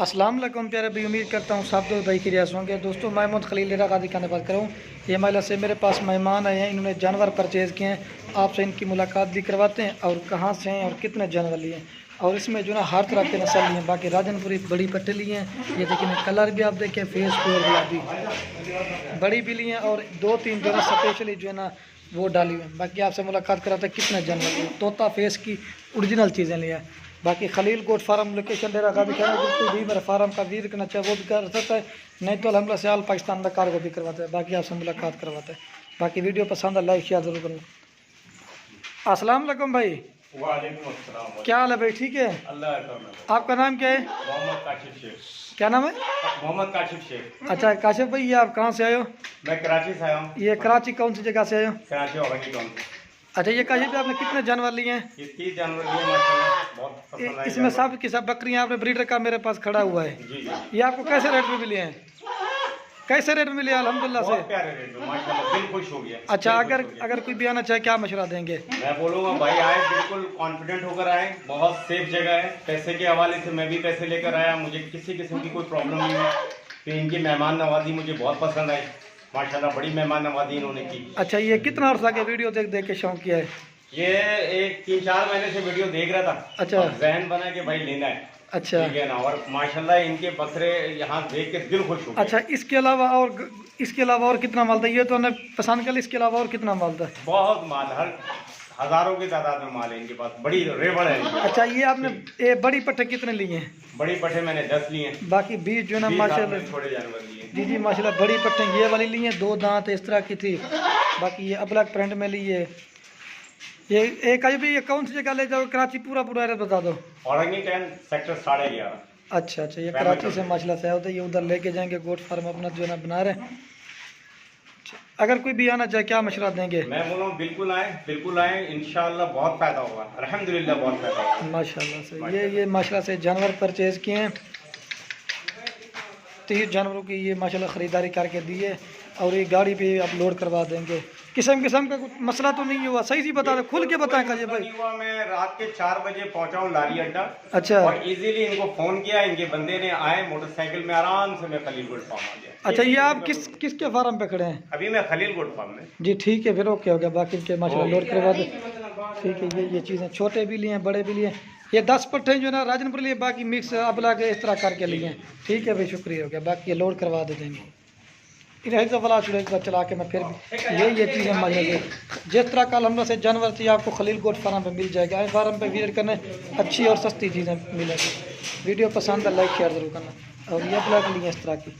अस्सलाम वालेकुम प्यारे भाई, उम्मीद करता हूँ सब दोस्त भाई की रियास होंगे। दोस्तों मैं मोहम्मद खलील डेरा गाजी खाने बात करूँ। ये महिला से मेरे पास मेहमान आए हैं, इन्होंने जानवर परचेज़ किए हैं। आपसे इनकी मुलाकात भी करवाते हैं और कहाँ से हैं और कितने जानवर लिए हैं, और इसमें जो ना हर तरह के नस्ल लिए हैं। बाकी राजनपुरी बड़ी पट्टे लिए हैं, ये देखिए कलर भी आप देखें, फेस प्योर गुलाबी बड़ी भी लिए हैं, और 2-3 जो है स्पेशली जो है ना वो डाली हुई हैं। बाकी आपसे मुलाकात कराते हैं कितने जानवर लिए। तोता फेस की ओरिजिनल चीज़ें लिए हैं। बाकी खलील गोट फार्म लोकेशन डेरा गाजी खाना, बिल्कुल भी मेरे फार्म का विजिट करना चाहे वो भी कर सकता है, नहीं तो अलहमद से आल पाकिस्तान में कार्गो भी करवाते हैं। बाकी आपसे मुलाकात करवाते हैं। बाकी वीडियो पसंद है लाइक शेयर जरूर करना। अस्सलाम वालेकुम भाई। वालेकुम अस्सलाम। क्या हाल है भाई? ठीक है, अल्लाह का। आपका नाम क्या है? मोहम्मद काशिफ शेख। क्या नाम है? मोहम्मद काशिफ शेख। अच्छा काशिफ भाई, ये आप कहाँ से आए हो? मैं कराची से आया हूँ। ये कराची कौन सी जगह से आए हो? कराची औरंगी टाउन से। अच्छा ये काशिफ भाई, आपने कितने जानवर लिए हैं? ये 30 जानवर लिए माशाल्लाह, बहुत पसंद आए। इसमें सब की सब बकरियाँ आपने ब्रीडर का मेरे पास खड़ा हुआ है। जी जी। ये आपको कैसे रेट में मिले हैं? कैसे रेट में मिले अल्हम्दुलिल्लाह से? बहुत प्यारे रेट में माशाल्लाह, दिल खुश हो गया। अच्छा अगर कोई भी आना चाहे क्या मशवरा देंगे? मैं बोलूँगा भाई आए, बिल्कुल कॉन्फिडेंट होकर आए। बहुत सेफ जगह है। पैसे के हवाले से मैं भी पैसे लेकर आया, मुझे किसी किस्म की कोई प्रॉब्लम नहीं है। तो इनकी मेहमान नवाजी मुझे बहुत पसंद आई माशाल्लाह, बड़ी मेहमान नवाजी इन्होंने की। अच्छा ये कितना अर्सा के वीडियो देख देख के शौक किया है? ये एक 3-4 महीने से वीडियो देख रहा था। अच्छा। जहन बना के भाई लेना है। अच्छा ठीक है ना, और माशाल्लाह इनके बकरे यहाँ देख के दिल खुश हो गया। अच्छा, इसके अलावा और कितना माल था? ये तो हमने पसंद कर, इसके अलावा और कितना माल था? बहुत माल, हर हजारों की तादाद में माल है इनके पास, बड़ी रेबड़ है इनकी। अच्छा ये आपने बड़ी पट्टे कितने लिए हैं? बड़ी पट्टे मैंने 10 लिए हैं। बाकी 20 जो है ना 20 माशाल्लाह आपने छोटे जानवर लिए। जी जी माशाल्लाह, बड़ी पट्टे ये वाली ली हैं, 2 दांत इस तरह की थी। बाकी ये अबलग प्रिंट में ली है। ये एक आज भी ये कौन सी जगह ले जाओ? कराची पूरा एड्रेस बता दो। Orangi town sector 11.5। अच्छा अच्छा, ये कराची से माशाल्लाह से होता है, ये उधर लेके जाएंगे गोट फार्म अपना जो है ना बना रहे हैं। अगर कोई भी आना चाहे क्या मशवरा देंगे? मैं बोलूँ बिल्कुल आए इंशाल्लाह, बहुत फायदा होगा। अल्हम्दुलिल्लाह बहुत फायदा होगा माशाल्लाह से। ये माशाल्लाह से जानवर परचेज किए हैं, 30 जानवरों की ये माशाल्लाह ख़रीदारी करके दी है, और ये गाड़ी पे आप लोड करवा देंगे। किस्म का कुछ मसला तो नहीं हुआ? सही बता रहे, खुल के बताएं काजी भाई। मैं रात के 4 बजे पहुंचा हूँ लारी अड्डा। अच्छा। और इजीली इनको फोन किया, इनके बंदे ने आए मोटरसाइकिल में, आराम से मैं खलील गोट फार्म आ गया। अच्छा ये आप किसके फार्म पे खड़े हैं? अभी मैं खलील गोट फार्म में। जी ठीक है, फिर ओके हो गया। बाकी इनके माशाल्लाह लोड करवा दो। ठीक है, ये चीज़ें छोटे भी लिए हैं बड़े भी लिए हैं। ये 10 पट्टे जो है ना राजनपुर लिए, बाकी मिक्स अबला के इस तरह करके लिए हैं। ठीक है भाई, शुक्रिया हो गया। बाकी ये लोड करवा दे देंगे। इन्हें दफला चुड़े एक बार चला के मैं फिर भी ये चीज़ें मजे जिस तरह का अलहमद से जानवर चाहिए आपको खलील गोट फार्म पे मिल जाएगा। इस फार्म पे विजिट करने अच्छी और सस्ती चीज़ें मिलेगी। वीडियो पसंद है लाइक शेयर ज़रूर करना। और ये ब्लॉग लिए इस तरह की